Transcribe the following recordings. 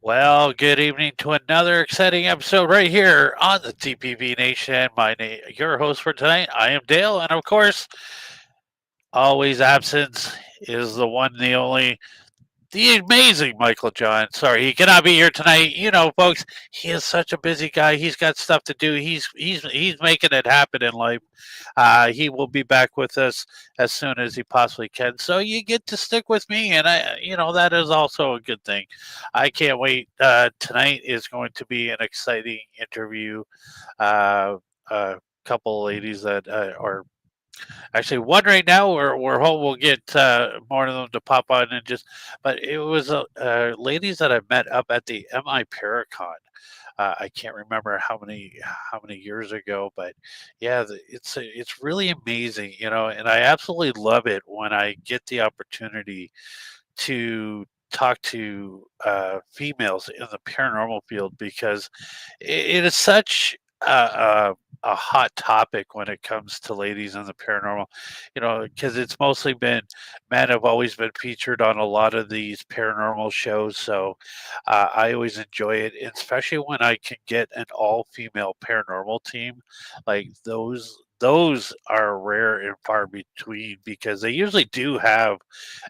Well, good evening to another exciting episode right here on the TPV Nation. Your host for tonight, I am Dale, and of course, always absent is the one, the only, the amazing Michael John. Sorry, he cannot be here tonight. You know, folks, he is such a busy guy. He's got stuff to do. He's making it happen in life. He will be back with us as soon as he possibly can. So you get to stick with me, and that is also a good thing. I can't wait. Tonight is going to be an exciting interview. A couple of ladies that are actually one right now. We're hoping we'll get more of them to pop on and just. But it was ladies that I met up at the MI Paracon. I can't remember how many years ago, but yeah, it's really amazing, and I absolutely love it when I get the opportunity to talk to females in the paranormal field because it is such a hot topic when it comes to ladies in the paranormal, because it's mostly been men have always been featured on a lot of these paranormal shows. So I always enjoy it, and especially when I can get an all female paranormal team. Like those are rare and far between because they usually do have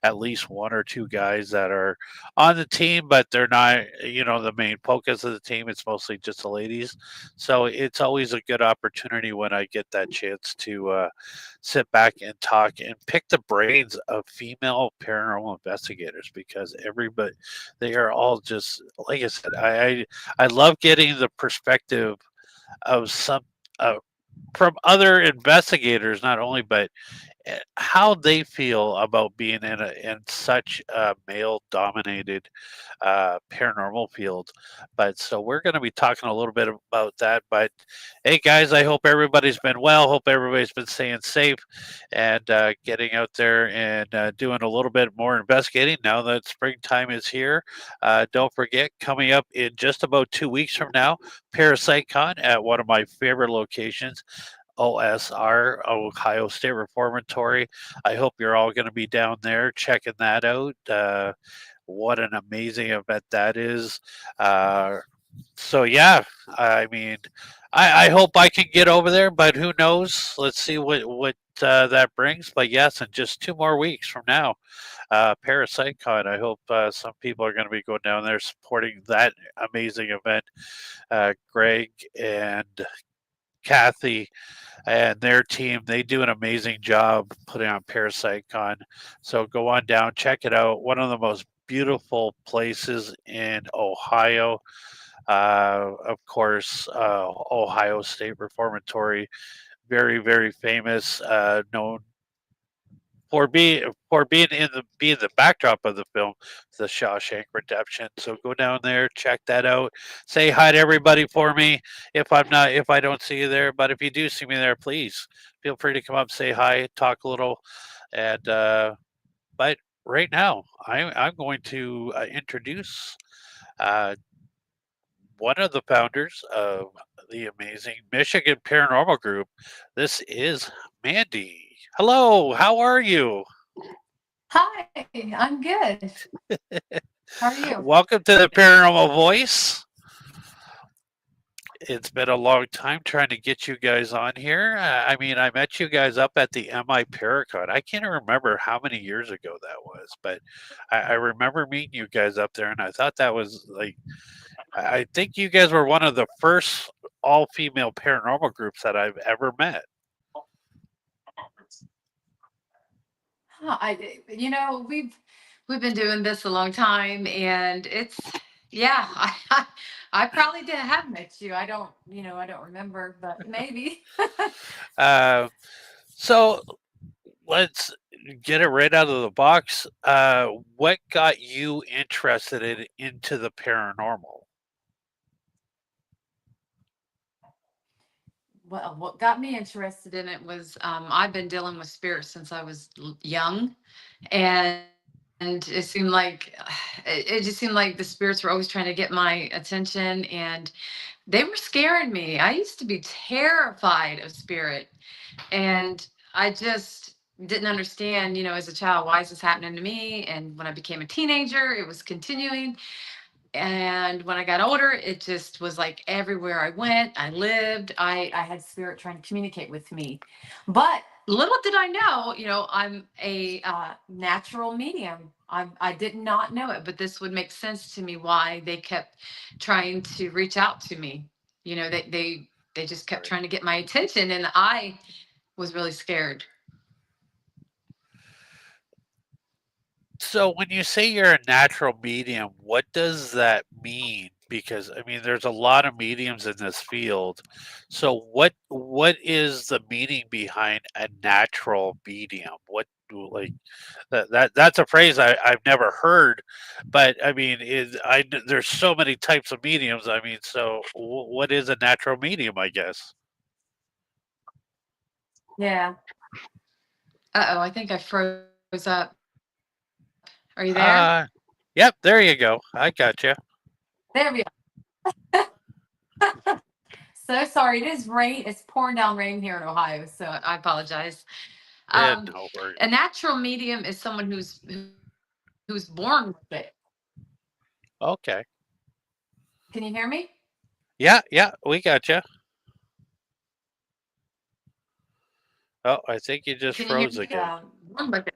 at least one or two guys that are on the team, but they're not, the main focus of the team. It's mostly just the ladies. So it's always a good opportunity when I get that chance to sit back and talk and pick the brains of female paranormal investigators because everybody, they are all just, like I said, I love getting the perspective of some. From other investigators, not only, but how they feel about being in such a male dominated paranormal field. But so we're going to be talking a little bit about that. But hey, guys, I hope everybody's been well. Hope everybody's been staying safe and getting out there and doing a little bit more investigating now that springtime is here. Don't forget, coming up in just about 2 weeks from now, ParasiteCon at one of my favorite locations. OSR, Ohio State Reformatory. I hope you're all going to be down there checking that out. What an amazing event that is. So, yeah, I mean, I hope I can get over there, but who knows? Let's see what that brings. But yes, in just 2 more weeks from now, ParasiteCon. I hope some people are going to be going down there supporting that amazing event. Greg and Kathy and their team, they do an amazing job putting on ParasiteCon. So go on down, check it out. One of the most beautiful places in Ohio. Of course, Ohio State Reformatory, very, very famous, known for being being the backdrop of the film, The Shawshank Redemption. So go down there, check that out. Say hi to everybody for me if I don't see you there. But if you do see me there, please feel free to come up, say hi, talk a little, and but right now I'm going to introduce uh, one of the founders of the amazing Michigan Paranormal Group. This is Mandy. Hello, how are you? Hi, I'm good. How are you? Welcome to the Paranormal Voice. It's been a long time trying to get you guys on here. I mean, I met you guys up at the MI Paracon. I can't remember how many years ago that was, but I remember meeting you guys up there, and I thought that was like, I think you guys were one of the first all female paranormal groups that I've ever met. We've been doing this a long time, and it's yeah. I probably didn't have met you. I don't remember, but maybe. Uh, so let's get it right out of the box. What got you interested into the paranormal? Well, what got me interested in it was I've been dealing with spirits since I was young, and it seemed like it just seemed like the spirits were always trying to get my attention, and they were scaring me. I used to be terrified of spirit, and I just didn't understand, as a child, why is this happening to me? And when I became a teenager, it was continuing. And when I got older, it just was like everywhere I went, I lived, I had spirit trying to communicate with me. But little did I know, I'm a natural medium. I did not know it, but this would make sense to me why they kept trying to reach out to me. They just kept Right. trying to get my attention, and I was really scared. So when you say you're a natural medium, what does that mean? Because I mean, there's a lot of mediums in this field. So what is the meaning behind a natural medium? What like that's a phrase I've never heard, but I mean, there's so many types of mediums. I mean, so what is a natural medium? I guess. Yeah. Uh-oh, I think I froze up. Are you there? Uh, yep, there you go. I got you. There we are. So sorry. It is rain. It's pouring down rain here in Ohio, so I apologize. Yeah, Um, no worries. a natural medium is someone who's born with it. Okay. Can you hear me? Yeah, yeah, we got you. Oh, I think you just Can you hear froze me? again. Born with it.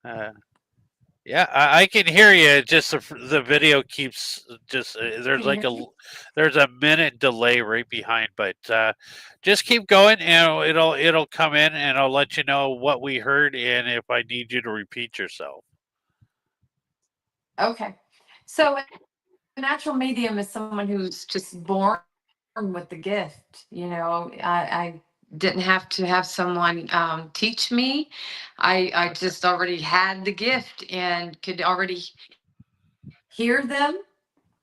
uh, yeah, I can hear you. Just the video keeps just there's Can you like hear me? there's a minute delay right behind, but just keep going and it'll come in and I'll let you know what we heard and if I need you to repeat yourself. Okay. So a natural medium is someone who's just born with the gift. I didn't have to have someone teach me. I Okay. just already had the gift and could already hear them.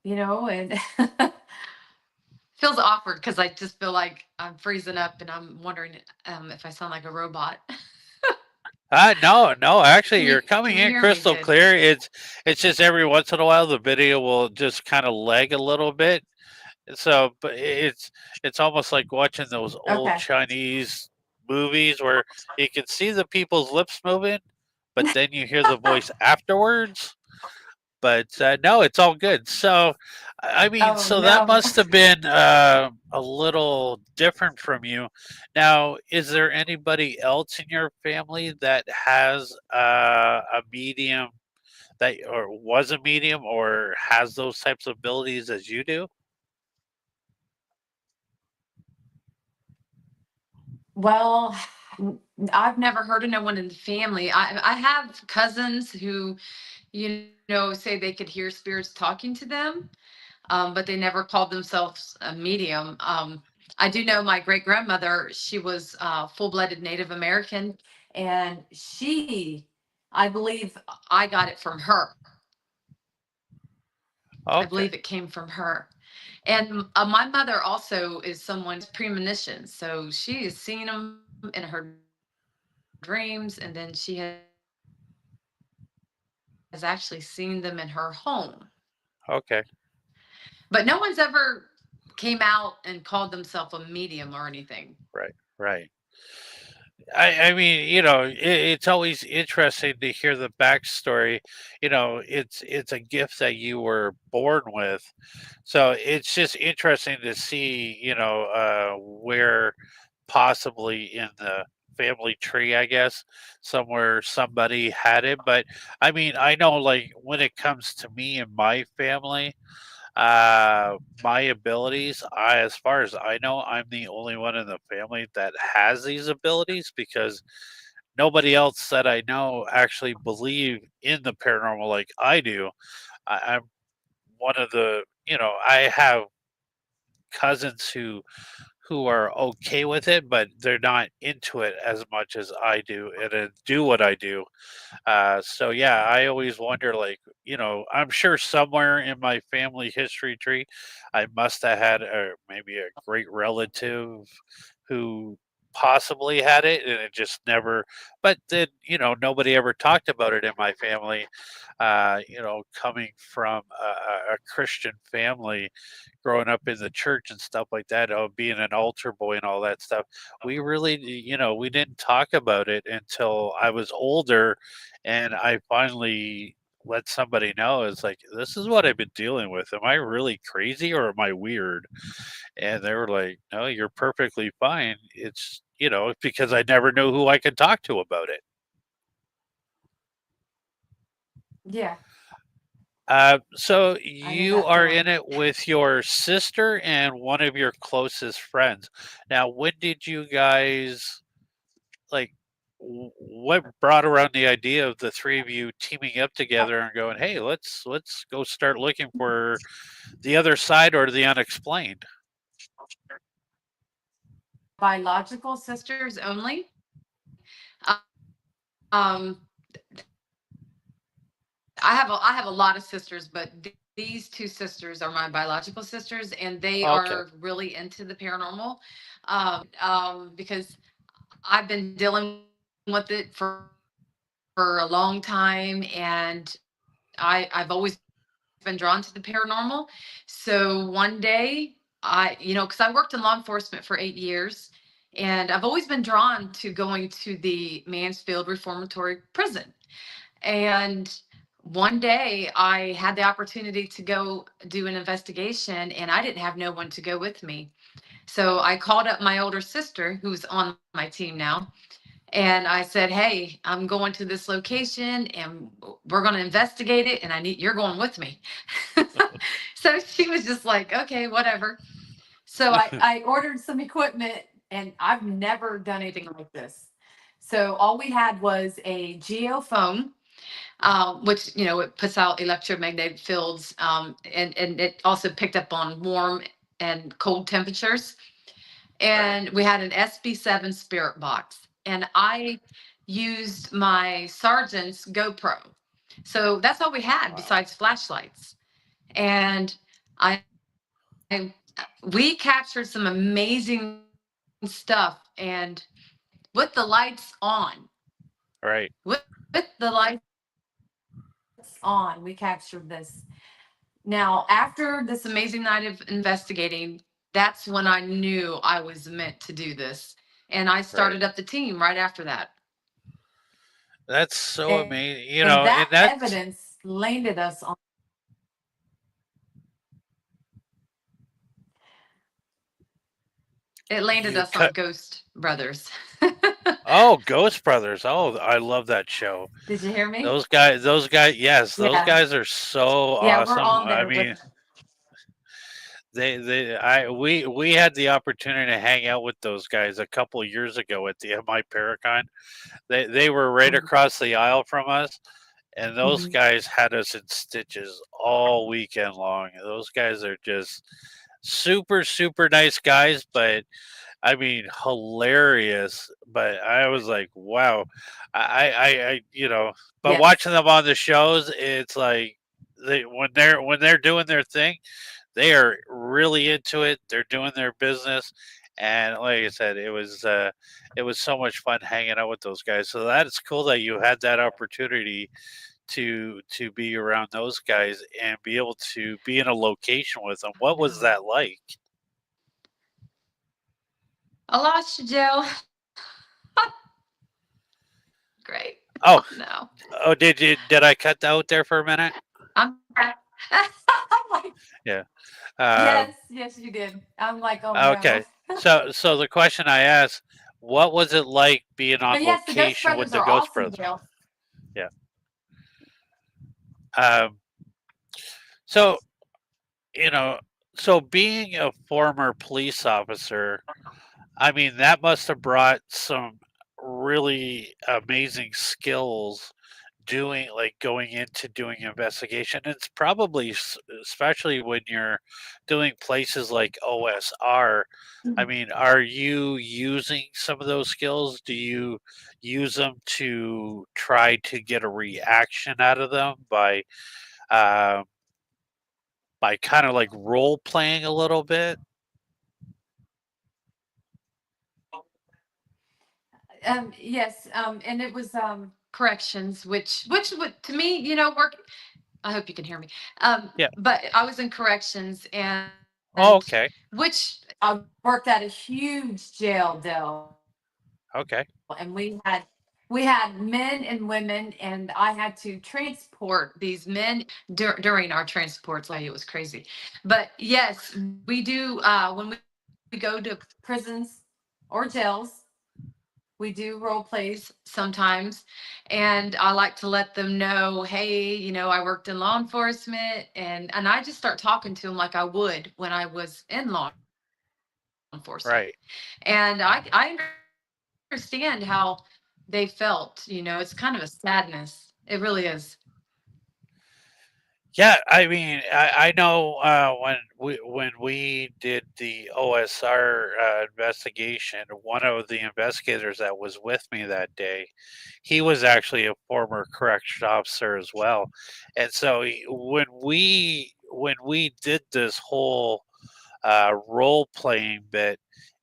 And feels awkward because I just feel like I'm freezing up and I'm wondering if I sound like a robot. No, no, actually can you you're coming can you in hear me crystal good? clear. It's just every once in a while the video will just kind of lag a little bit. So, but it's almost like watching those old Okay. Chinese movies where you can see the people's lips moving, but then you hear the voice afterwards. But no, it's all good. So, I mean, Oh so that no. must have been a little different from you. Now, is there anybody else in your family that has a medium that, or was a medium, or has those types of abilities as you do? Well, I've never heard of no one in the family. I have cousins who, say they could hear spirits talking to them, but they never called themselves a medium. I do know my great grandmother, she was full blooded Native American, and I believe I got it from her. I Okay. believe it came from her. And my mother also is someone's premonition. So she has seen them in her dreams, and then she has actually seen them in her home. Okay. But no one's ever came out and called themselves a medium or anything. Right. Right. I mean, it's always interesting to hear the backstory. It's a gift that you were born with, so it's just interesting to see, where possibly in the family tree, I guess, somewhere somebody had it. But I mean, I know like when it comes to me and my family, my abilities, as far as I know, I'm the only one in the family that has these abilities because nobody else that I know actually believe in the paranormal like I do. I'm one of the, I have cousins who are okay with it, but they're not into it as much as I do and do what I do. So yeah, I always wonder, like, I'm sure somewhere in my family history tree, I must have had maybe a great relative who possibly had it, and it just never. But then, nobody ever talked about it in my family. Coming from a Christian family, growing up in the church and stuff like that, being an altar boy and all that stuff, we really, we didn't talk about it until I was older, and I finally let somebody know. It's like, this is what I've been dealing with. Am I really crazy or am I weird? And they were like, no, you're perfectly fine. It's, because I never knew who I could talk to about it. Yeah, So I know you that are in feeling. it with your sister and one of your closest friends. Now, when did you guys like? What brought around the idea of the three of you teaming up together and going, "Hey, let's go start looking for the other side or the unexplained"? Biological sisters only. Um, I have a lot of sisters, but these two sisters are my biological sisters, and they Okay, are really into the paranormal. Because I've been dealing with it for a long time, and I've always been drawn to the paranormal. So one day, because I worked in law enforcement for 8 years, and I've always been drawn to going to the Mansfield Reformatory Prison. And one day I had the opportunity to go do an investigation, and I didn't have no one to go with me. So I called up my older sister, who's on my team now, and I said, "Hey, I'm going to this location and we're going to investigate it, and you're going with me." So she was just like, "Okay, whatever." So I ordered some equipment, and I've never done anything like this. So all we had was a geophone, which it puts out electromagnetic fields, and it also picked up on warm and cold temperatures. right. And we had an SB7 spirit box, and I used my sergeant's GoPro. So that's all we had Wow. besides flashlights. And I, I we captured some amazing stuff, and with the lights on, Right. with, with the lights on, we captured this. Now, after this amazing night of investigating, that's when I knew I was meant to do this. And I Right. started up the team right after that. That's so And, amazing. and And that that's evidence landed us on. It landed you us on cut. Ghost Brothers. Oh, Ghost Brothers. Oh, I love that show. Did you hear me? Those guys, yes, those Yeah. guys are so Yeah, we're awesome. on I there mean, with. we had the opportunity to hang out with those guys a couple of years ago at the MI Paracon. They were right across the aisle from us, and those Mhm. guys had us in stitches all weekend long. Those guys are just super super nice guys, but I mean, hilarious. But I was like, wow, But Yes. watching them on the shows, it's like when they're doing their thing, they are really into it. They're doing their business, and like I said, it was so much fun hanging out with those guys. So that's cool that you had that opportunity to be around those guys and be able to be in a location with them. What was No. that like? I lost you, Joe. Great. Oh, Oh, no. oh, did I cut out there for a minute? I'm back. Like, Yeah. yes, Um, yes, you did. I'm like, oh no. okay. So the question I asked, what was it like being on But yes, the Ghost location with Brothers the are Ghost awesome, Brothers? Joe. Yeah. Um, so you know, so being a former police officer, I mean, that must have brought some really amazing skills doing like going into doing investigation. It's probably especially when you're doing places like OSR. I mean, are you using some of those skills? Do you use them to try to get a reaction out of them uh, by kind of like role playing a little bit? Yes, and it was corrections, which would to me, work. I hope you can hear me. Yeah. But I was in corrections, Oh, and okay. which I worked at a huge jail, Dell, Okay. and we had men and women, and I had to transport these men during our transports. Like, it was crazy, but yes, we do. When we go to prisons or jails, we do role plays sometimes, and I like to let them know, hey, I worked in law enforcement, and I just start talking to them like I would when I was in law enforcement. And Right. I understand how they felt. It's kind of a sadness. It really is. Yeah, I mean, I know when we did the OSR investigation, one of the investigators that was with me that day, he was actually a former correction officer as well, and so when we did this whole role playing bit,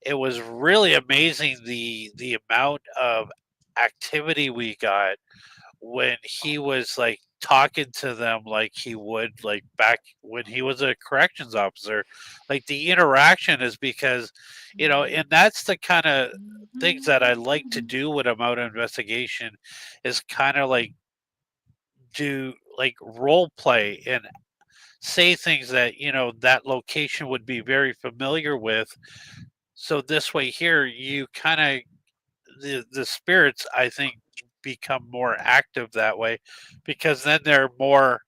it was really amazing the amount of activity we got when he was like talking to them like he would like back when he was a corrections officer. Like the interaction is because and that's the kind of things that I like to do when I'm out on investigation is kind of like do like role play and say things that that location would be very familiar with, so this way here you kind of the spirits, I think, become more active that way because then they're more,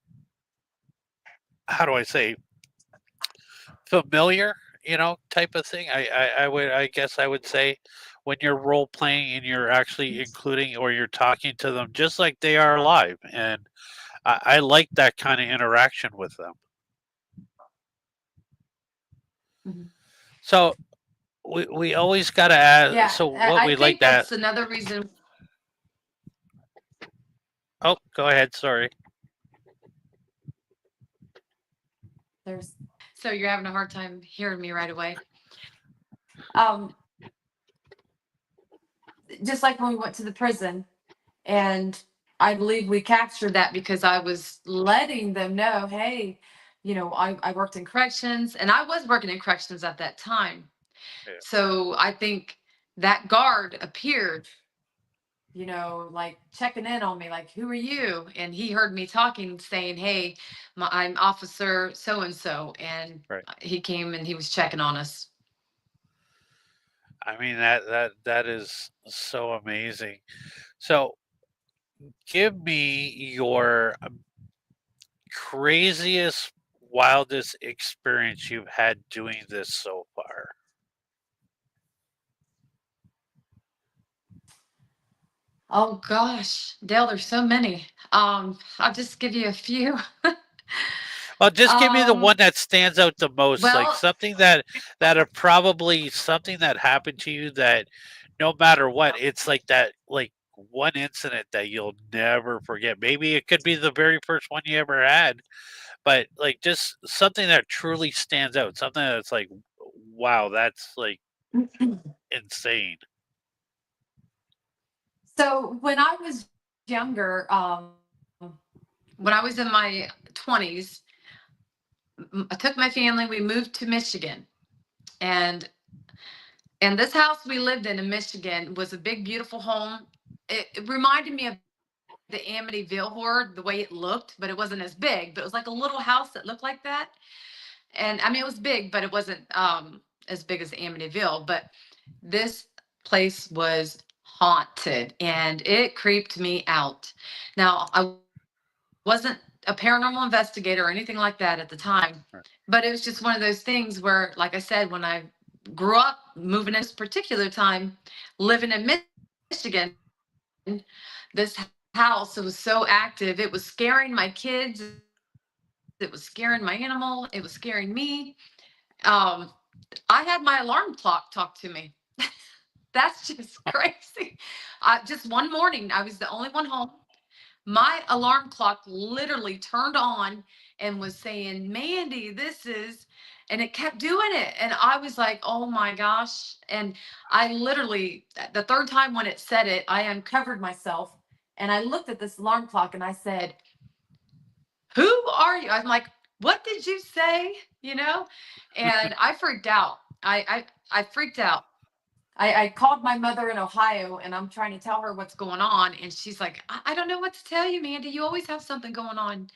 how do I say, familiar, type of thing. I guess I would say when you're role playing and you're actually including or you're talking to them just like they are live, and I like that kind of interaction with them. Mhm. So we always got to ask. Yeah, So what I we like think that. that's another reason. Oh, go ahead. Sorry. There's So you're having a hard time hearing me right away. Um, just like when we went to the prison, and I believe we captured that because I was letting them know, hey, I worked in corrections, and I was working in corrections at that time. Yeah. So I think that guard appeared, like checking in on me, like, who are you? And he heard me talking, saying, hey, I'm officer so and so. And Right. he came and he was checking on us. I mean that is so amazing. So give me your craziest, wildest experience you've had doing this so far. Oh gosh, Dale, there's so many. I'll just give you a few. Well, just give me the one um, that stands out the most, like well, something that are probably something that happened to you that no matter what, it's like that like one incident that you'll never forget. Maybe it could be the very first one you ever had, but like just something that truly stands out, something that's like, wow, that's like insane. so when I was younger, when I was in my 20s, I took my family, we moved to Michigan. And this house we lived in Michigan was a big, beautiful home. It reminded me of the Amityville horror, the way it looked, but it wasn't as big. But it was like a little house that looked like that. And I mean, it was big, but it wasn't as big as Amityville. But this place was haunted, and it creeped me out. Now, I wasn't a paranormal investigator or anything like that at the time, but it was just one of those things where, like I said, when I grew up moving into this particular time, living in Michigan, this house house. It was so active. It was scaring my kids. It was scaring my animal. It was scaring me. Um, I had my alarm clock talk to me. That's just crazy. Just one morning, I was the only one home. My alarm clock literally turned on and was saying, Mandy, this is, and it kept doing it. And I was like, oh my gosh. And I literally, the third time when it said it, I uncovered myself and I looked at this alarm clock and I said, who are you? I'm like, what did you say? You know? And I freaked out. I freaked out. I called my mother in Ohio and I'm trying to tell her what's going on. And she's like, I don't know what to tell you, Mandy. You always have something going on.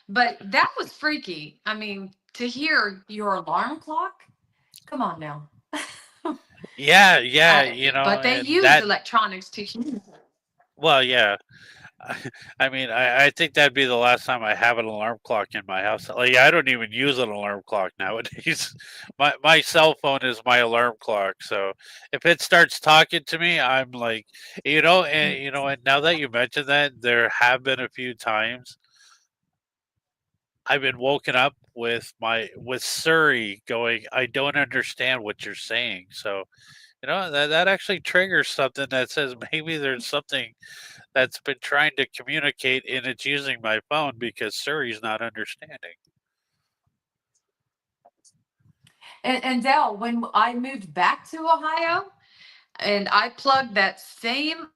But that was freaky. I mean, to hear your alarm clock, come on now. Yeah, yeah, But they and use that, electronics to communicate. well, yeah. I mean, I think that'd be the last time I have an alarm clock in my house. Like, I don't even use an alarm clock nowadays. My cell phone is my alarm clock. So if it starts talking to me, I'm like, and now that you mentioned that, there have been a few times I've been woken up with Surrey going, I don't understand what you're saying. So that actually triggers something that says maybe there's something that's been trying to communicate and it's using my phone because Surrey's not understanding. And Dell, when I moved back to Ohio and I plugged that same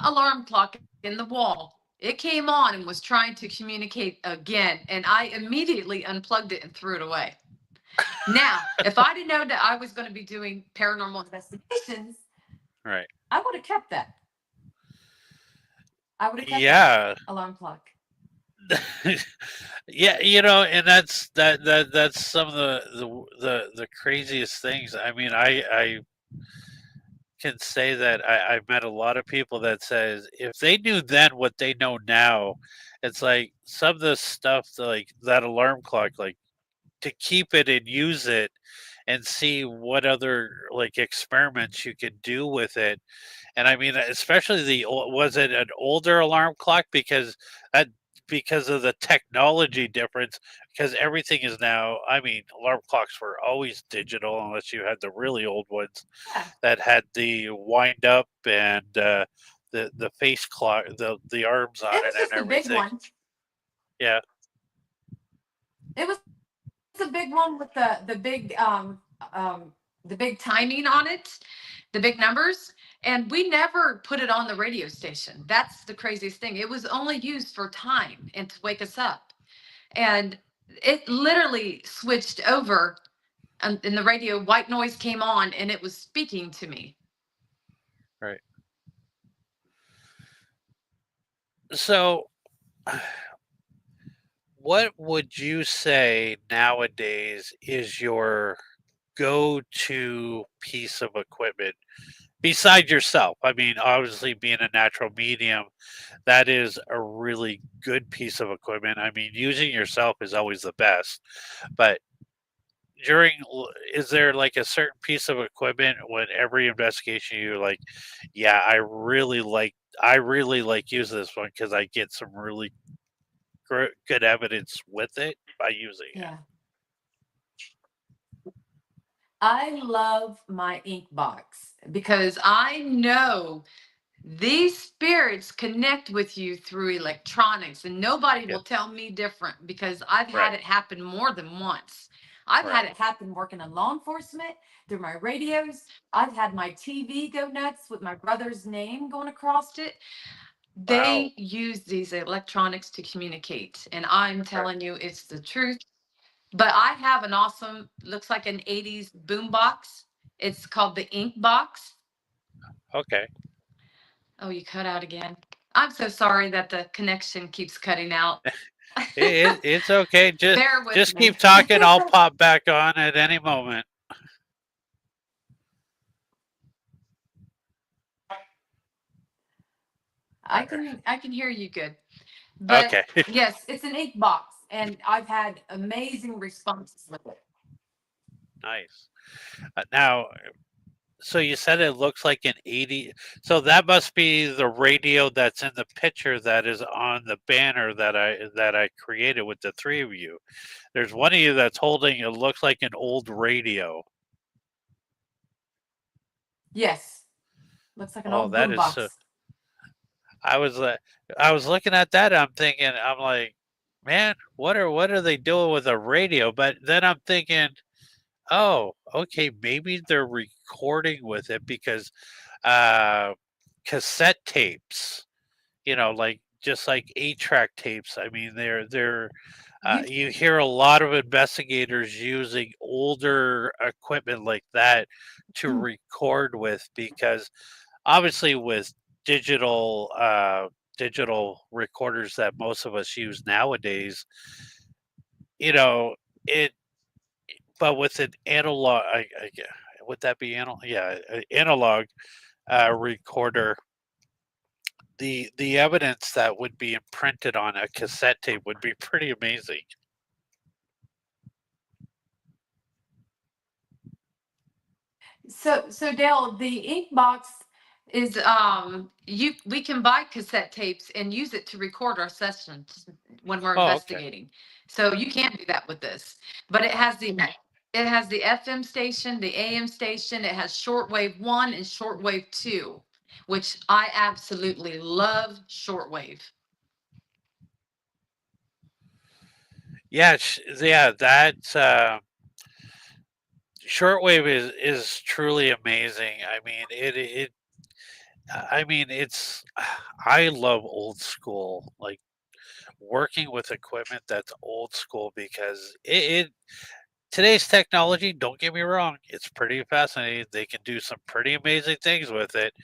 alarm clock in the wall, it came on and was trying to communicate again. And I immediately unplugged it and threw it away. Now, if I didn't know that I was going to be doing paranormal investigations, Right. I would have kept that. I would have kept that Yeah. alarm clock. Yeah, and that's some of the craziest things. I mean, I can say that I've met a lot of people that says if they knew then what they know now, it's like some of the stuff like that alarm clock, like to keep it and use it and see what other like experiments you could do with it. And I mean, especially was it an older alarm clock that because of the technology difference, because everything is now, I mean, alarm clocks were always digital unless you had the really old ones Yeah. that had the wind up and the face clock, the arms on It it was and just a big everything. one. Yeah. It was a big one with the big timing on it, the big numbers, and we never put it on the radio station. That's the craziest thing. It was only used for time and to wake us up. And it literally switched over in the radio, white noise came on and it was speaking to me. Right. So, what would you say nowadays is your go-to piece of equipment beside yourself? I mean, obviously, being a natural medium, that is a really good piece of equipment. I mean, using yourself is always the best, but is there like a certain piece of equipment when every investigation you're like, yeah, I really like using this one because I get some really good evidence with it by using it. Yeah. I love my ink box because I know these spirits connect with you through electronics, and nobody Yeah. will tell me different because I've Right. had it happen more than once. I've Right. had it happen working in law enforcement through my radios. I've had my TV go nuts with my brother's name going across it. Wow. They use these electronics to communicate, and I'm Right. telling you, it's the truth. But I have an awesome, looks like an 80s boom box. It's called the Ink Box. Okay. Oh, you cut out again. I'm so sorry that the connection keeps cutting out. It's okay. Just Bear with just me. keep talking. I'll pop back on at any moment. I can hear you good. But Okay. yes, it's an ink box and I've had amazing responses with it. Nice. Now, So you said it looks like an 80. So that must be the radio that's in the picture that is on the banner that I created with the three of you. There's one of you that's holding it looks like an old radio. Yes, looks like an Oh, old that boom is so. box. I was I was looking at that. I'm thinking, I'm like, man, what are they doing with a radio? But then I'm thinking, oh, okay, maybe they're recording with it because uh, cassette tapes, like just like 8-track tapes. I mean, they're You you hear a lot of investigators using older equipment like that to record with because obviously with digital recorders that most of us use nowadays, you know it but with an analog, would that be analog? Yeah, analog recorder. The evidence that would be imprinted on a cassette tape would be pretty amazing. so Dale, the ink box is you we can buy cassette tapes and use it to record our sessions when we're Oh, okay. investigating. So you can do that with this. But it has the FM station, the AM station, it has shortwave 1 and shortwave 2, which I absolutely love shortwave. Yeah, yeah. That shortwave is truly amazing. I mean, it. I mean, it's. I love old school, like working with equipment that's old school because it today's technology. Don't get me wrong, it's pretty fascinating. They can do some pretty amazing things with it,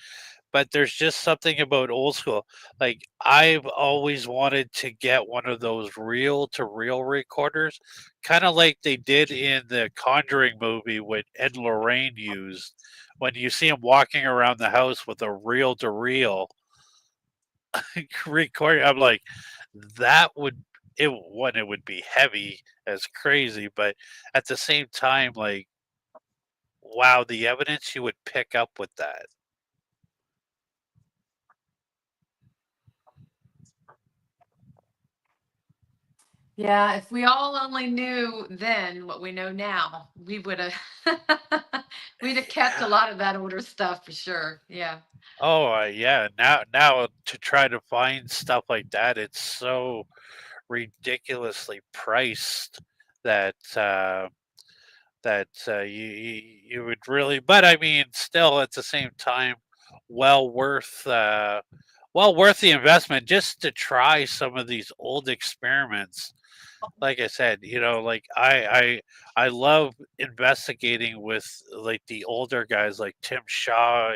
but there's just something about old school. Like I've always wanted to get one of those reel to reel recorders, kind of like they did in the Conjuring movie what Ed and Lorraine used. When you see him walking around the house with a reel to reel recording, I'm like, that would it would be heavy as crazy, but at the same time, like, wow, the evidence you would pick up with that. Yeah, if we all only knew then what we know now, we would have we'd have kept a Yeah. lot of that older stuff for sure. Yeah. Oh, yeah. Now to try to find stuff like that, it's so ridiculously priced that you would really. But I mean, still at the same time, well worth uh, well worth the investment just to try some of these old experiments. Like I said, like I love investigating with like the older guys like Tim Shaw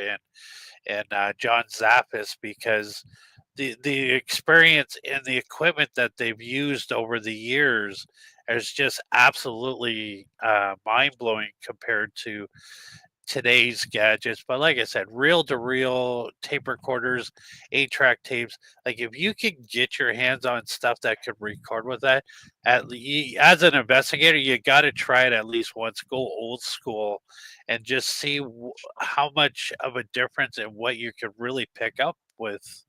and John Zappis because the experience and the equipment that they've used over the years is just absolutely mind blowing compared to today's gadgets. But like I said, reel to reel tape recorders, 8-track tapes. Like if you can get your hands on stuff that could record with that, as an investigator, you got to try it at least once. Go old school, and just see how much of a difference and what you could really pick up with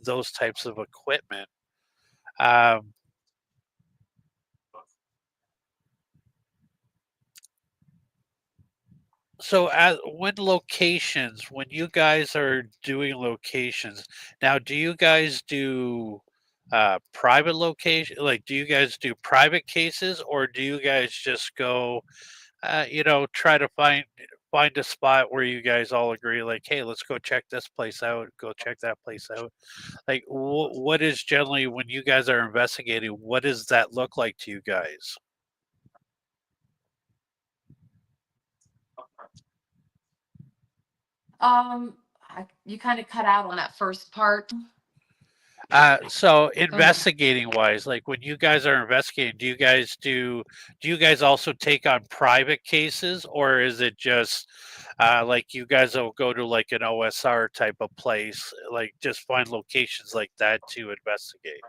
those types of equipment. Um, So, when you guys are doing locations, now, do you guys do private location? Like, do you guys do private cases, or do you guys just go, try to find a spot where you guys all agree, like, hey, let's go check this place out, go check that place out. Like, what is generally when you guys are investigating? What does that look like to you guys? You kind of cut out on that first part. So Go ahead. investigating wise, like when you guys are investigating, do you guys also take on private cases or is it just like you guys will go to like an OSR type of place, like just find locations like that to investigate?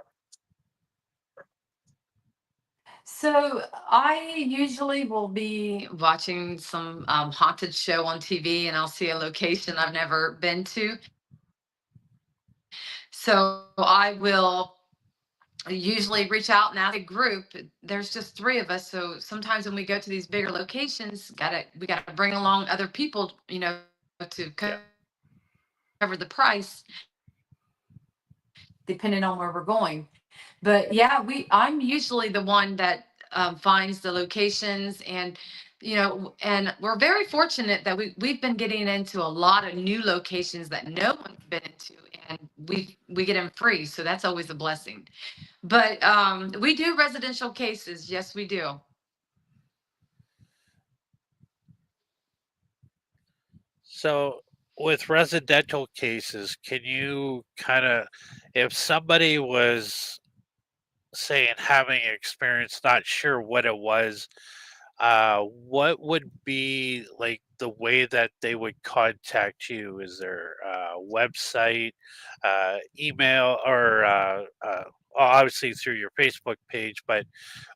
So I usually will be watching some haunted show on TV, and I'll see a location I've never been to. So I will usually reach out and ask a group. There's just three of us, so sometimes when we go to these bigger locations, we gotta bring along other people, to Yeah. cover the price, depending on where we're going. But yeah, I'm usually the one that finds the locations, and we're very fortunate that we've been getting into a lot of new locations that no one's been into, and we get them free, so that's always a blessing. But we do residential cases. Yes, we do. So with residential cases, can you kind of, if somebody was saying having experience, not sure what it was, what would be like the way that they would contact you? Is there a website, email, or obviously through your Facebook page? But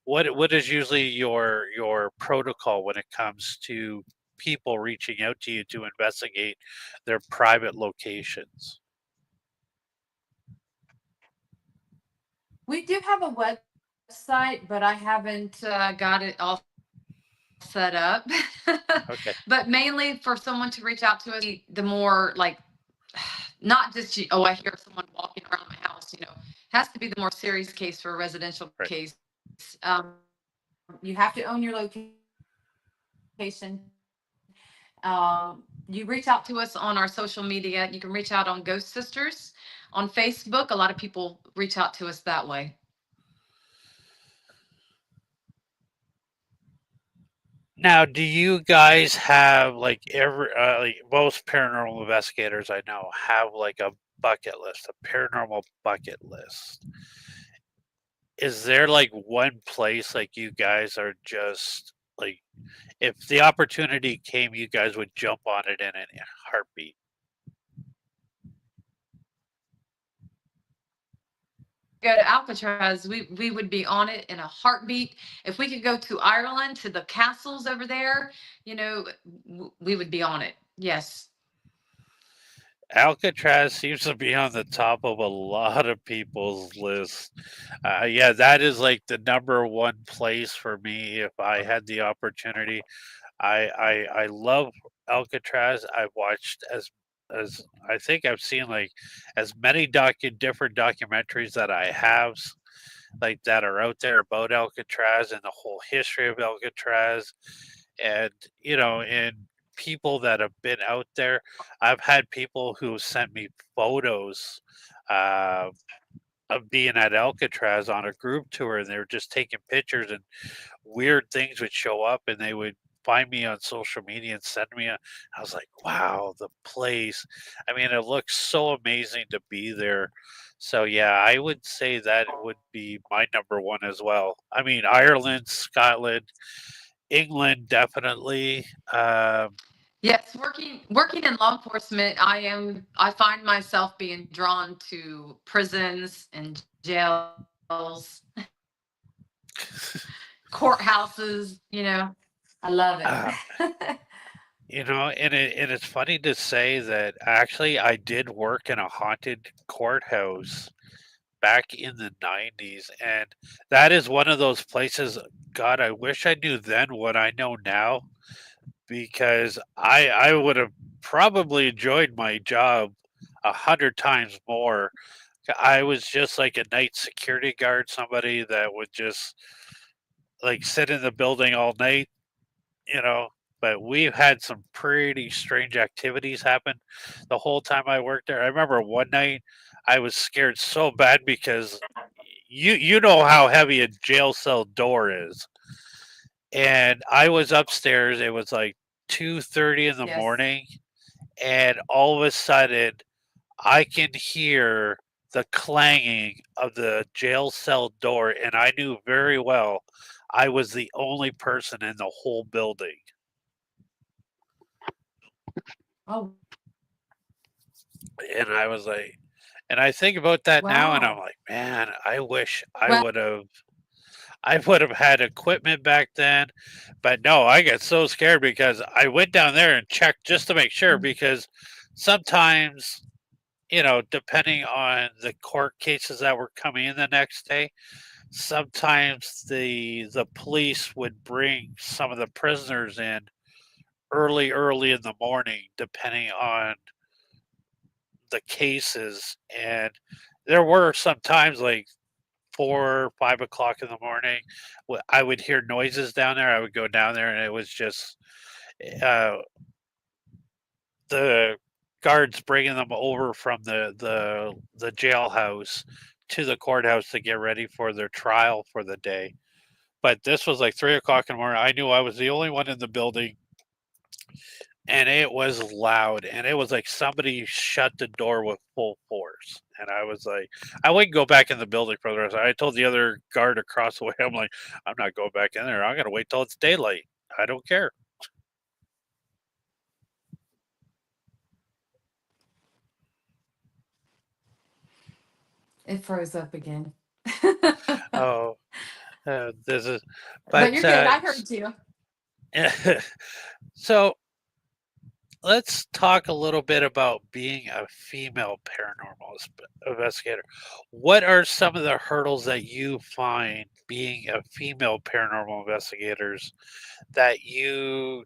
what is usually your protocol when it comes to people reaching out to you to investigate their private locations? We do have a website, but I haven't got it all set up. Okay, But mainly for someone to reach out to us, the more like, not just, oh, I hear someone walking around my house, has to be the more serious case for a residential right. case. Um, you have to own your location. You reach out to us on our social media. You can reach out on Ghost Sisters on Facebook. A lot of people reach out to us that way. Now, do you guys have like like most paranormal investigators I know have like a bucket list, a paranormal bucket list? Is there like one place like you guys are just like, if the opportunity came, you guys would jump on it in a heartbeat? Go to Alcatraz, we would be on it in a heartbeat. If we could go to Ireland to the castles over there, we would be on it. Yes. Alcatraz seems to be on the top of a lot of people's list. Yeah, that is like the number one place for me if I had the opportunity. I love Alcatraz. I've watched as I think I've seen like as many different documentaries that I have like that are out there about Alcatraz and the whole history of Alcatraz, and and people that have been out there. I've had people who sent me photos. Uh, of being at Alcatraz on a group tour, and they were just taking pictures, and weird things would show up, and they would find me on social media and send me I was like, wow, the place. I mean, it looks so amazing to be there. So yeah, I would say that would be my number one as well. I mean, Ireland, Scotland, England, definitely. Yes, working in law enforcement, I find myself being drawn to prisons and jails, courthouses, I love uh, it. and it's funny to say that actually I did work in a haunted courthouse back in the 90s, and that is one of those places. God, I wish I knew then what I know now, because I would have probably enjoyed my job 100 times more. I was just like a night security guard, somebody that would just like sit in the building all night, you know. But we've had some pretty strange activities happen the whole time I worked there. I remember one night I was scared so bad because you know how heavy a jail cell door is. And I was upstairs. It was like 2:30 in the Yes. morning, and all of a sudden I can hear the clanging of the jail cell door, and I knew very well I was the only person in the whole building. Oh, And I was like, and I think about that now, and I'm wow. like, man, I wish I Well, would have. I would have had equipment back then, but no, I got so scared because I went down there and checked just to make sure because sometimes, depending on the court cases that were coming in the next day, sometimes the police would bring some of the prisoners in early in the morning, depending on the cases. And there were some times like 4 or 5 o'clock in the morning, I would hear noises down there. I would go down there, and it was just uh, the guards bringing them over from the jailhouse to the courthouse to get ready for their trial for the day. But this was like 3 o'clock in the morning. I knew I was the only one in the building, and it was loud, and it was like somebody shut the door with full force. And I was like, I wouldn't go back in the building for the rest. I told the other guard across the way, I'm like, I'm not going back in there. I'm gonna wait till it's daylight. I don't care. It froze up again. Oh, this is, But but you're good. I heard you. so let's talk a little bit about being a female paranormal investigator. What are some of the hurdles that you find being a female paranormal investigators that you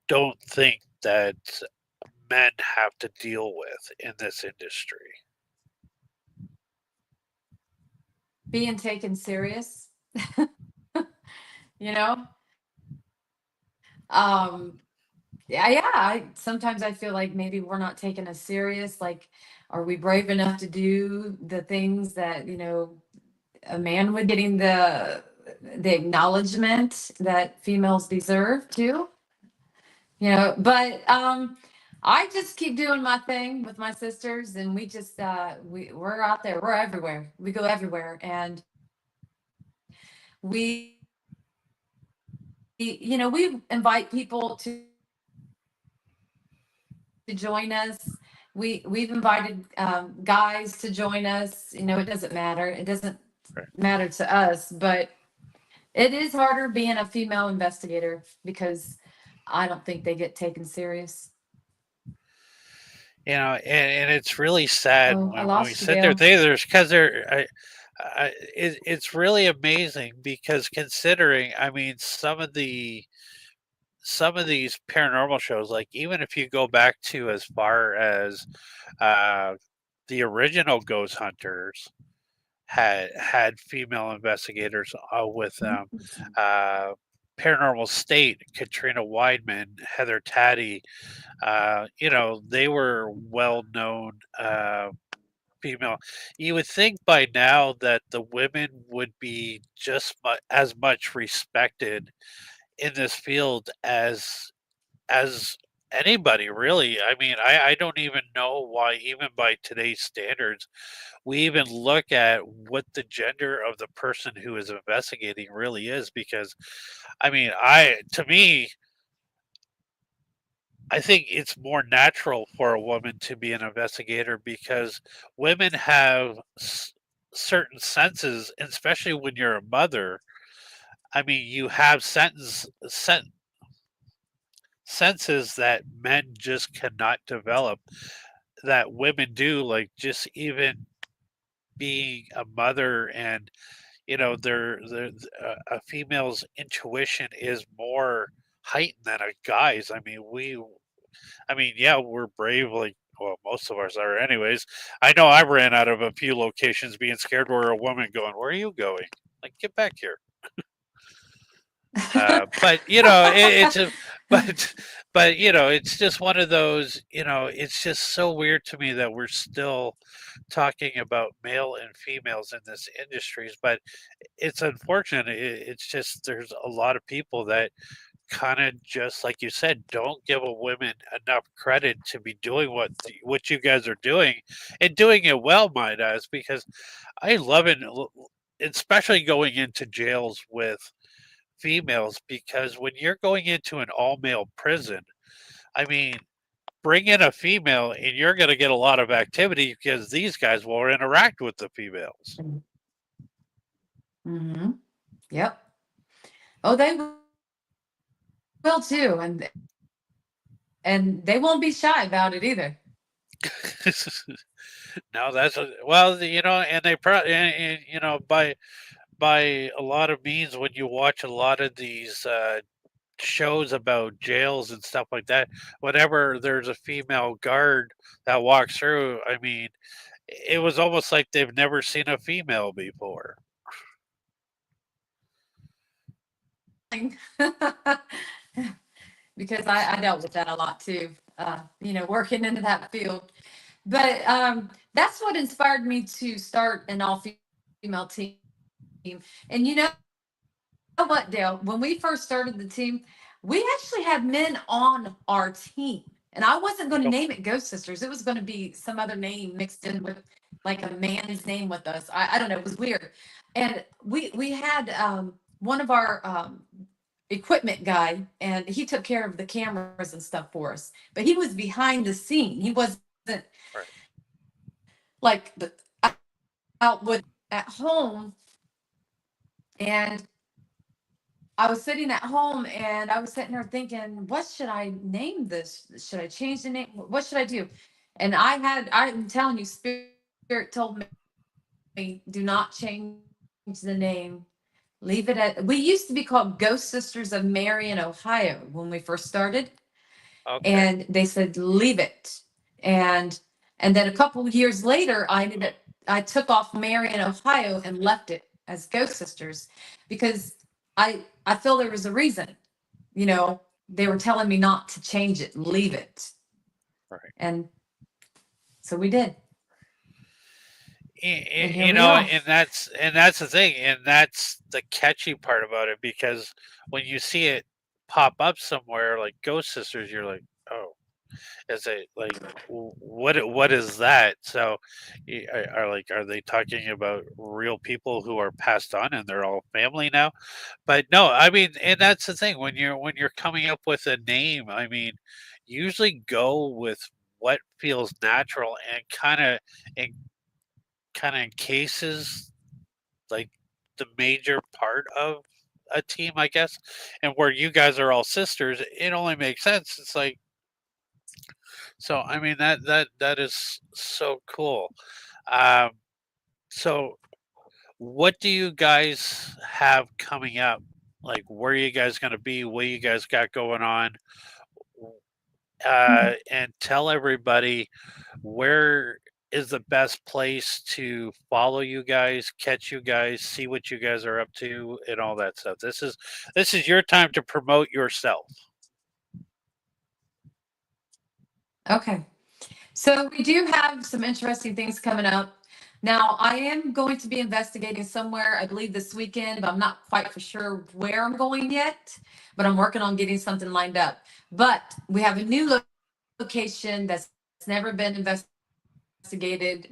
don't think that men have to deal with in this industry? Being taken serious, you know? Um, yeah. Sometimes I feel like maybe we're not taken as serious. Like, are we brave enough to do the things that, a man would getting the acknowledgement that females deserve too? But I just keep doing my thing with my sisters, and we just we're out there, we're everywhere, we go everywhere, and we we invite people to join us. We've invited guys to join us. It doesn't matter, it doesn't Right. matter to us, but it is harder being a female investigator because I don't think they get taken serious. And it's really sad Oh, I when we lost you, sit there. Dale. There's because it's really amazing because considering, I mean, some of these paranormal shows, like even if you go back to as far as uh, the original Ghost Hunters had female investigators with them. Uh, Paranormal State, Katrina Weidman, Heather Taddy, they were well known female. You would think by now that the women would be just as much respected in this field as anybody, really. I mean, I don't even know why, even by today's standards, we even look at what the gender of the person who is investigating really is. Because I mean, to me, I think it's more natural for a woman to be an investigator because women have certain senses, especially when you're a mother. I mean, you have senses that men just cannot develop that women do, like just even being a mother. And a female's intuition is more heightened than a guy's. I mean, yeah, we're brave, like, well, most of us are, anyways. I know I ran out of a few locations being scared where a woman going, "Where are you going?" Like, get back here. But it's a, but it's just one of those. It's just so weird to me that we're still talking about male and females in this industries. But it's unfortunate. It's just there's a lot of people that kind of, just like you said, don't give a women enough credit to be doing what you guys are doing, and doing it well, might ask. Because I love it, especially going into jails with females, because when you're going into an all male prison, I mean, bring in a female and you're going to get a lot of activity because these guys will interact with the females. Mm-hmm. Yep. Oh, they will too, and they won't be shy about it either. No, that's well, and they probably, by a lot of means, when you watch a lot of these shows about jails and stuff like that, whenever there's a female guard that walks through, I mean, it was almost like they've never seen a female before. Because I dealt with that a lot too, working into that field. But that's what inspired me to start an all female team. And you know what, Dale? When we first started the team, we actually had men on our team. And I wasn't going to Oh, name it Ghost Sisters. It was going to be some other name mixed in with like a man's name with us. I don't know. It was weird. And we had one of our equipment guy, and he took care of the cameras and stuff for us. But he was behind the scene. He wasn't right. like the out with at home. And I was sitting at home and I was sitting there thinking, what should I name this? Should I change the name? What should I do? And I'm telling you, Spirit told me, do not change the name. Leave it at, we used to be called Ghost Sisters of Marion, Ohio when we first started. Okay. And they said, leave it. And, and then a couple of years later, I took off Marion, Ohio and left it as Ghost Sisters because I feel there was a reason, they were telling me not to change it, leave it. Right. And so we did. And here You we know, are. and that's the thing, and that's the catchy part about it because when you see it pop up somewhere like Ghost Sisters, you're like, oh, is it like what is that? So, are they talking about real people who are passed on and they're all family now? But no, I mean, and that's the thing when you're coming up with a name. I mean, usually go with what feels natural and and kind of encases like the major part of a team, I guess. And where you guys are all sisters, it only makes sense. It's like so. I mean that is so cool. Um, so what do you guys have coming up? Like where are you guys going to be? What you guys got going on? And tell everybody where is the best place to follow you guys, catch you guys, see what you guys are up to, and all that stuff. This is your time to promote yourself. Okay. So we do have some interesting things coming up. Now, I am going to be investigating somewhere, I believe this weekend, but I'm not quite for sure where I'm going yet. But I'm working on getting something lined up. But we have a new location that's never been investigated.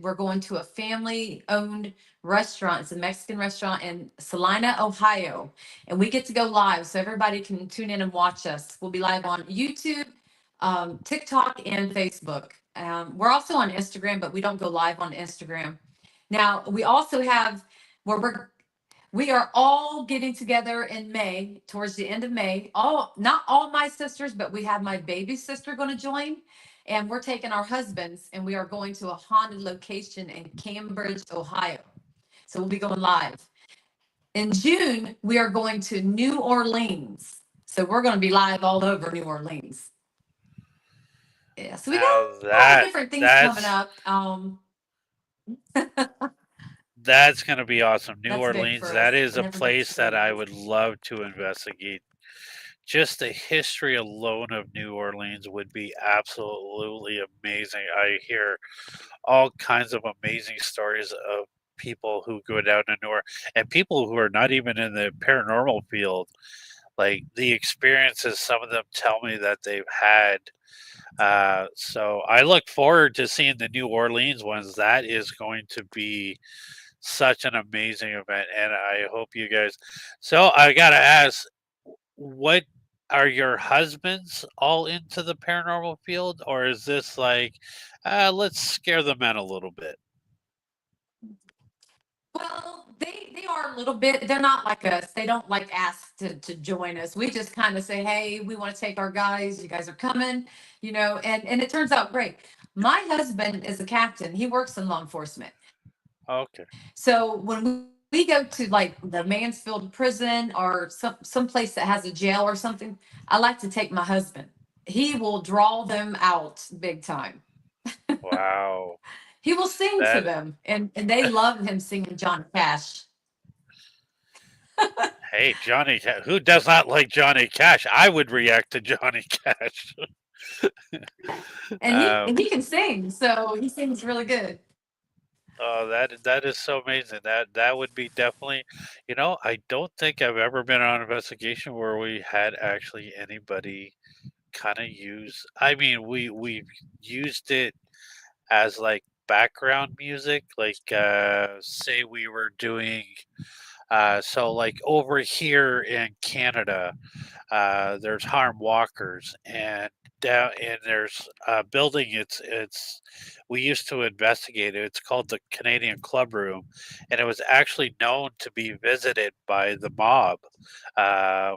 We're going to a family-owned restaurant. It's a Mexican restaurant in Salina, Ohio, and we get to go live, so everybody can tune in and watch us. We'll be live on YouTube, TikTok, and Facebook. We're also on Instagram, but we don't go live on Instagram. Now, we also have where we are all getting together in May, towards the end of May. Not all my sisters, but we have my baby sister going to join. And we're taking our husbands and we are going to a haunted location in Cambridge, Ohio. So we'll be going live. In June, we are going to New Orleans. So we're going to be live all over New Orleans. Yeah. So we got Now a lot of different things coming that's up. that's going to be awesome. New That's big Orleans, for that us. is And a everybody's place that excited. I would love to investigate. Just the history alone of New Orleans would be absolutely amazing. I hear all kinds of amazing stories of people who go down to New Orleans and people who are not even in the paranormal field, like the experiences some of them tell me that they've had. So I look forward to seeing the New Orleans ones. That is going to be such an amazing event, and I hope you guys. So I gotta ask, what are your husbands all into the paranormal field, or is this like, let's scare the men a little bit? Well, they are a little bit. They're not like us. They don't like ask to join us. We just kind of say, "Hey, we want to take our guys. You guys are coming," and it turns out great. My husband is a captain. He works in law enforcement. Okay. So when we go to like the Mansfield prison or some place that has a jail or something, I like to take my husband. He will draw them out big time. Wow. He will sing to That them, and they love him singing Johnny Cash. Hey, who does not like Johnny Cash? I would react to Johnny Cash. And he um, and he can sing, so he sings really good. oh, that is so amazing. That would be definitely, I don't think I've ever been on an investigation where we had actually anybody kind of use. I mean, we've used it as like background music, like say we were doing. So like over here in Canada, there's harm walkers, and down and there's a building. It's we used to investigate it. It's called the Canadian Club Room, and it was actually known to be visited by the mob. Uh,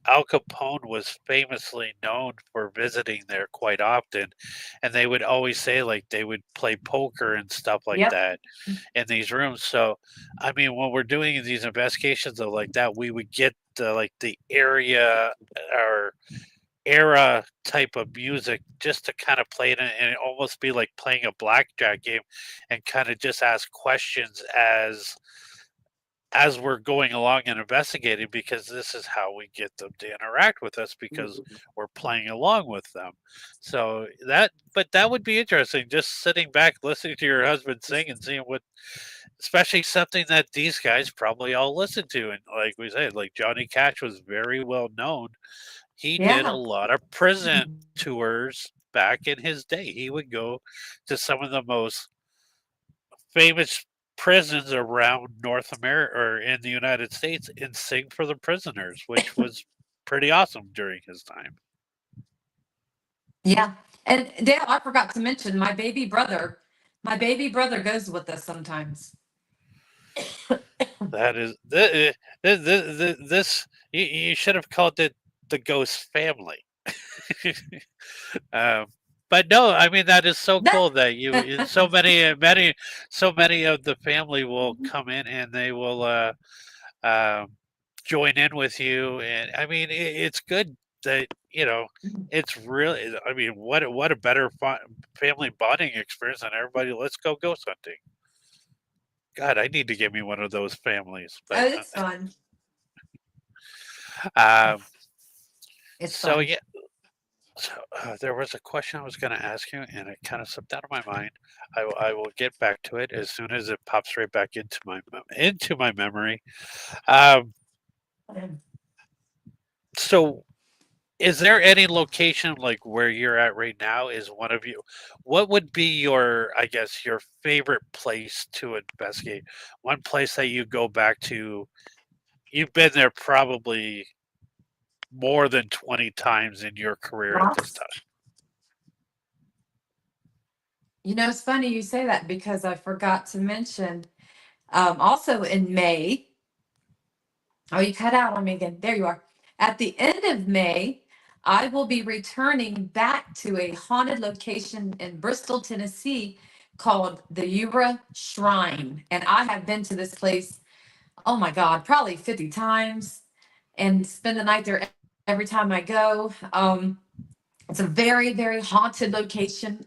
Al Capone was famously known for visiting there quite often, and they would always say like they would play poker and stuff like Yep. that in these rooms. So, I mean, when we're doing these investigations of like that, we would get the area or era type of music just to kind of play it and almost be like playing a blackjack game and kind of just ask questions as we're going along and investigating, because this is how we get them to interact with us, because we're playing along with them. So that would be interesting, just sitting back listening to your husband sing and seeing what, especially something that these guys probably all listen to. And like we said, like Johnny Cash was very well known. He did a Yeah. lot of prison tours back in his day. He would go to some of the most famous prisons around North America or in the United States and sing for the prisoners, which was pretty awesome during his time. Yeah. And Dale, I forgot to mention my baby brother. My baby brother goes with us sometimes. That is this. You should have called it the Ghost Family. um, but no, I mean that is so That cool that so many of the family will come in and they will um, join in with you. And I mean, it's good that it's really. I mean, what a better family bonding experience than everybody. Let's go ghost hunting. God, I need to get me one of those families. oh, But it's fun. um, It's so fun. yeah, so there was a question I was going to ask you, and it kind of slipped out of my mind. I will get back to it as soon as it pops right back into my memory. Um, so is there any location like where you're at right now? Is one of you? What would be your, I guess, your favorite place to investigate? One place that you go back to. You've been there probably more than 20 times in your career at this time. It's funny you say that because I forgot to mention also in May. Oh, you cut out on me again. There you are. At the end of May, I will be returning back to a haunted location in Bristol, Tennessee called the Ura Shrine. And I have been to this place, oh my God, probably 50 times and spend the night there every time I go. It's a very, very haunted location.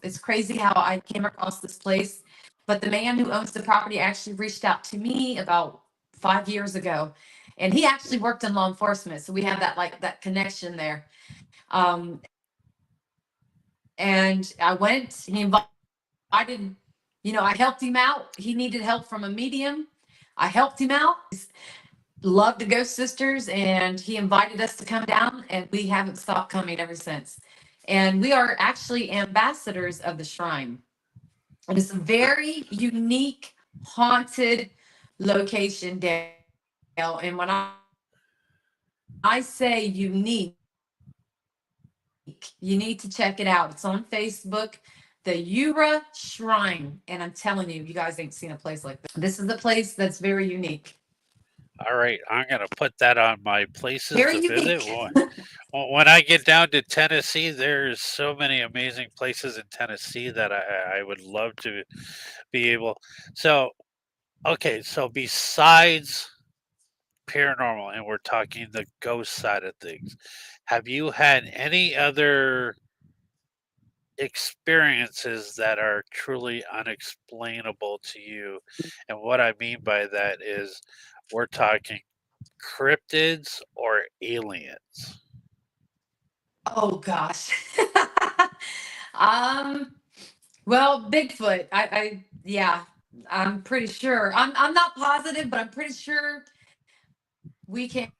It's crazy how I came across this place. But the man who owns the property actually reached out to me about 5 years ago. And he actually worked in law enforcement. So we have that connection there. Um, and I went, he invited, I helped him out. He needed help from a medium. I helped him out. Loved the Ghost Sisters, and he invited us to come down, and we haven't stopped coming ever since. And we are actually ambassadors of the shrine. It is a very unique, haunted location, Dale. And when I say unique, you need to check it out. It's on Facebook. the Ura Shrine. And I'm telling you, you guys ain't seen a place like this. This is a place that's very unique. All right, I'm gonna put that on my places Very to visit. unique. When I get down to Tennessee, there's so many amazing places in Tennessee that I would love to be able. So, okay, so besides paranormal, and we're talking the ghost side of things, have you had any other experiences that are truly unexplainable to you? And what I mean by that is we're talking cryptids or aliens. Oh gosh. um well, Bigfoot. Yeah, I'm pretty sure. I'm not positive, but I'm pretty sure we came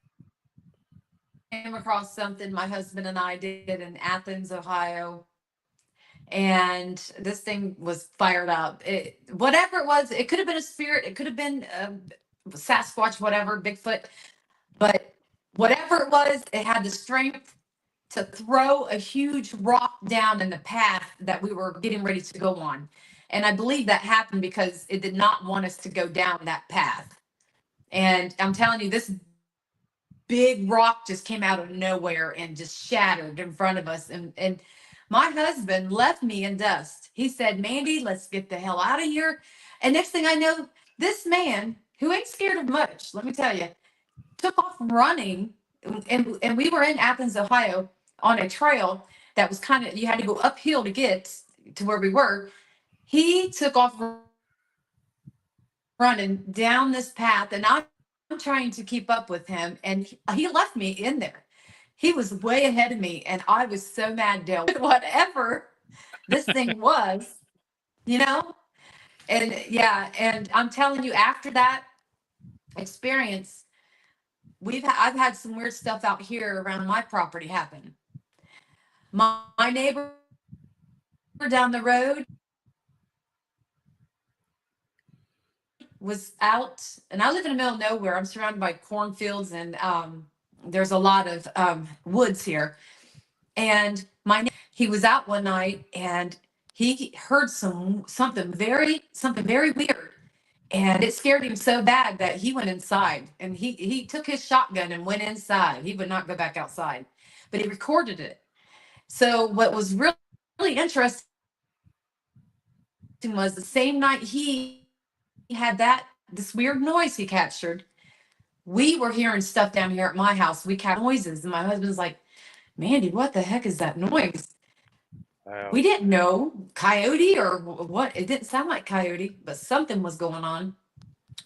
across something my husband and I did in Athens, Ohio. And this thing was fired up. Whatever it was, it could have been a spirit, it could have been Sasquatch, whatever, Bigfoot, but whatever it was, it had the strength to throw a huge rock down in the path that we were getting ready to go on. And I believe that happened because it did not want us to go down that path. And I'm telling you, this big rock just came out of nowhere and just shattered in front of us. And my husband left me in dust. He said, Mandy, let's get the hell out of here. And next thing I know, this man, who ain't scared of much, let me tell you, took off running. And we were in Athens, Ohio on a trail that was kind of, you had to go uphill to get to where we were. He took off running down this path, and I'm trying to keep up with him, and he left me in there. He was way ahead of me, and I was so mad, Dale, whatever this thing was, you know? And yeah, and I'm telling you, after that experience, I've had some weird stuff out here around my property happen. My neighbor down the road was out, and I live in the middle of nowhere. I'm surrounded by cornfields, and there's a lot of woods here. And he was out one night, and he heard something very weird, and it scared him so bad that he went inside, and he took his shotgun and went inside. He would not go back outside, but he recorded it. So what was really interesting was the same night he had this weird noise he captured, we were hearing stuff down here at my house. We captured noises, and my husband's like, Mandy, what the heck is that noise? Wow. We didn't know, coyote or what. It didn't sound like coyote, but something was going on.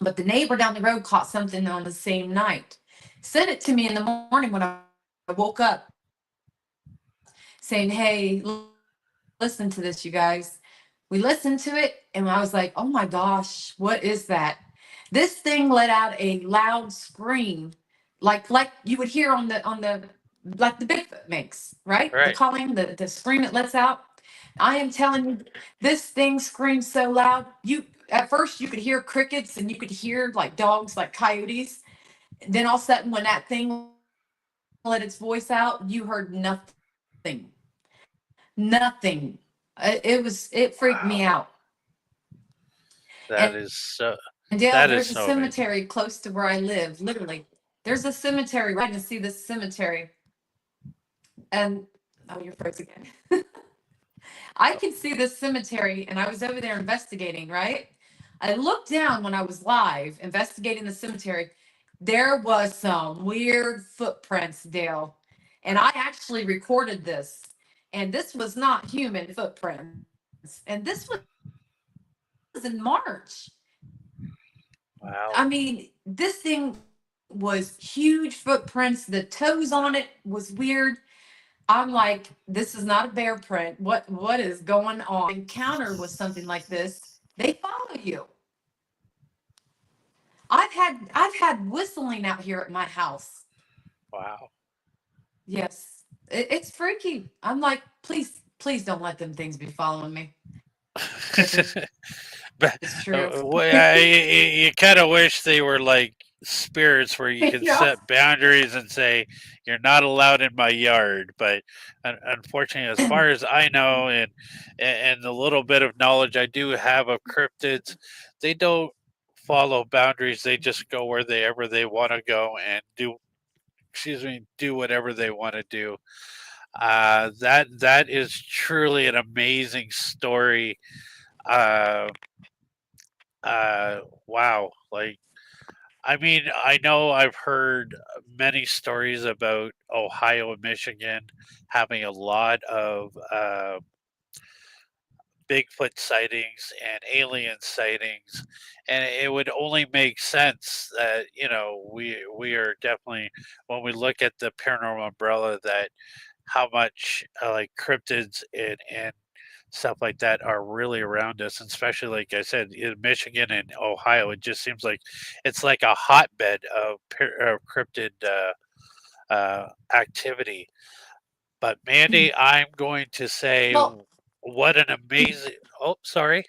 But the neighbor down the road caught something on the same night. Sent it to me in the morning when I woke up, saying, hey, listen to this, you guys. We listened to it, and I was like, oh my gosh, what is that? This thing let out a loud scream, like you would hear on the like the Bigfoot makes, right? The Right. calling, the scream it lets out. I am telling you, this thing screams so loud. You at first you could hear crickets, and you could hear like dogs, like coyotes. Then all of a sudden, when that thing let its voice out, you heard nothing. Nothing. It freaked me Wow. out. That And is so Dale, that is there's a so amazing. cemetery close to where I live. Literally, there's a cemetery right to see this cemetery. And oh, you're frozen again. I can see this cemetery, and I was over there investigating. Right, I looked down when I was live investigating the cemetery. There was some weird footprints, Dale, and I actually recorded this. And this was not human footprints. And this was in March. Wow. I mean, this thing was huge footprints. The toes on it was weird. I'm like, this is not a bear print. What is going on? Encounter with something like this, they follow you. I've had whistling out here at my house. Wow. Yes. It's freaky. I'm like, please don't let them things be following me. Because But it's true. you kind of wish they were like spirits where you can Yeah. set boundaries and say you're not allowed in my yard. But unfortunately, as far as I know, and the little bit of knowledge I do have of cryptids, they don't follow boundaries. They just go wherever they want to go and do whatever they want to do. That is truly an amazing story. Uh, wow, like I mean, I know I've heard many stories about Ohio and Michigan having a lot of Bigfoot sightings and alien sightings, and it would only make sense that we are definitely, when we look at the paranormal umbrella, that how much like cryptids and stuff like that are really around us, and especially like I said, in Michigan and Ohio, it just seems like it's like a hotbed of, of cryptid activity. But Mandy, I'm going to say, Well, what an amazing. Oh, sorry.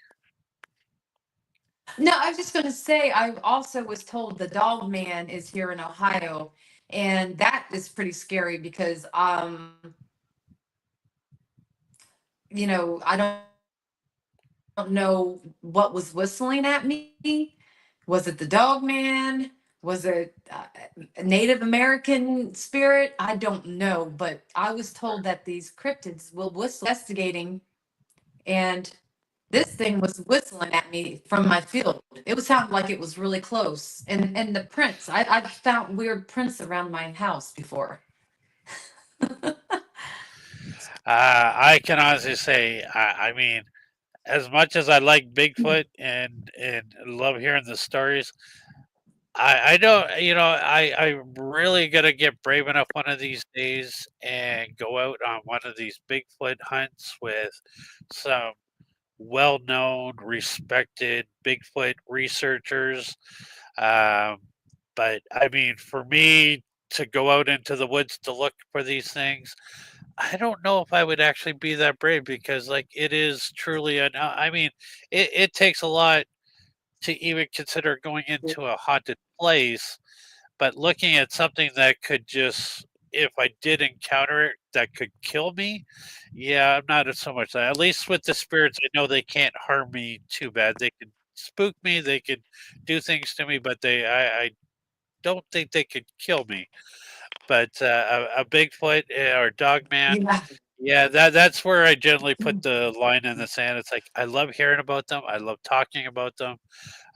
no, I was just going to say, I also was told the dog man is here in Ohio, and that is pretty scary because, I don't know what was whistling at me. Was it the dog man? Was it a Native American spirit? I don't know, but I was told that these cryptids will whistle investigating, and this thing was whistling at me from my field. It was sounded like it was really close. And the prints, I've found weird prints around my house before. I can honestly say, I mean, as much as I like Bigfoot and love hearing the stories, I don't, I'm really gonna get brave enough one of these days and go out on one of these Bigfoot hunts with some well-known, respected Bigfoot researchers. Um, but I mean, for me to go out into the woods to look for these things, I don't know if I would actually be that brave because, like, it is truly an. I mean, it takes a lot to even consider going into a haunted place, but looking at something that could just, if I did encounter it, that could kill me, yeah, I'm not so much that. At least with the spirits, I know they can't harm me too bad. They could spook me, they could do things to me, but I don't think they could kill me. But a Bigfoot or dog man, Yeah. yeah, that's where I generally put the line in the sand. It's like I love hearing about them. I love talking about them.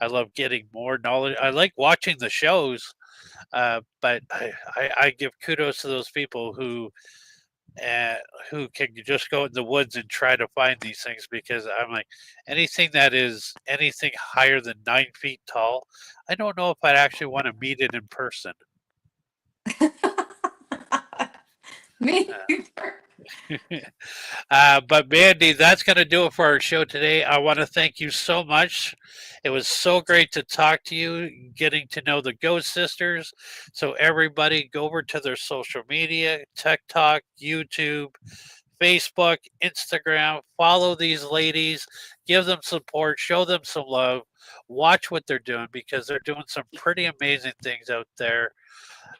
I love getting more knowledge. I like watching the shows, but I give kudos to those people uh, who can just go in the woods and try to find these things because I'm like anything that is anything higher than 9 feet tall. I don't know if I'd actually want to meet it in person. Me either. But Mandy, that's going to do it for our show today. I want to thank you so much. It was so great to talk to you, getting to know the Ghost Sisters. So everybody, go over to their social media: TikTok, YouTube, Facebook, Instagram. Follow these ladies, give them support, show them some love, watch what they're doing because they're doing some pretty amazing things out there.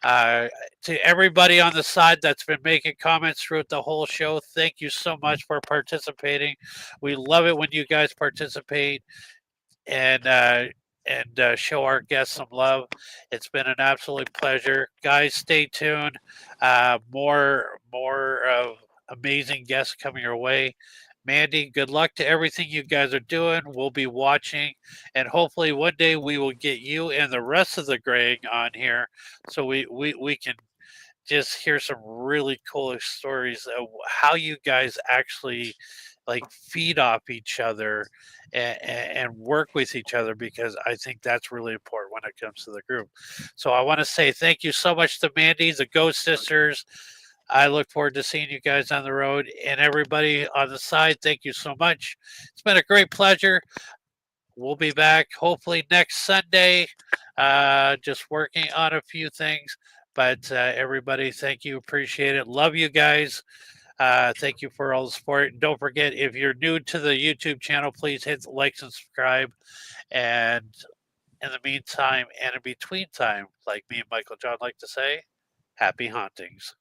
Uh, to everybody on the side that's been making comments throughout the whole show, thank you so much for participating. We love it when you guys participate and show our guests some love. It's been an absolute pleasure, guys. Stay tuned. More of amazing guests coming your way. Mandy, good luck to everything you guys are doing. We'll be watching, and hopefully one day we will get you and the rest of the Greg on here, so we can just hear some really cool stories of how you guys actually like feed off each other and work with each other because I think that's really important when it comes to the group. So I want to say thank you so much to Mandy, the Ghost Sisters. I look forward to seeing you guys on the road and everybody on the side. Thank you so much. It's been a great pleasure. We'll be back hopefully next Sunday. Just working on a few things. But everybody, thank you. Appreciate it. Love you guys. Thank you for all the support. And don't forget, if you're new to the YouTube channel, please hit like and subscribe. And In the meantime and in between time, like me and Michael John like to say, happy hauntings.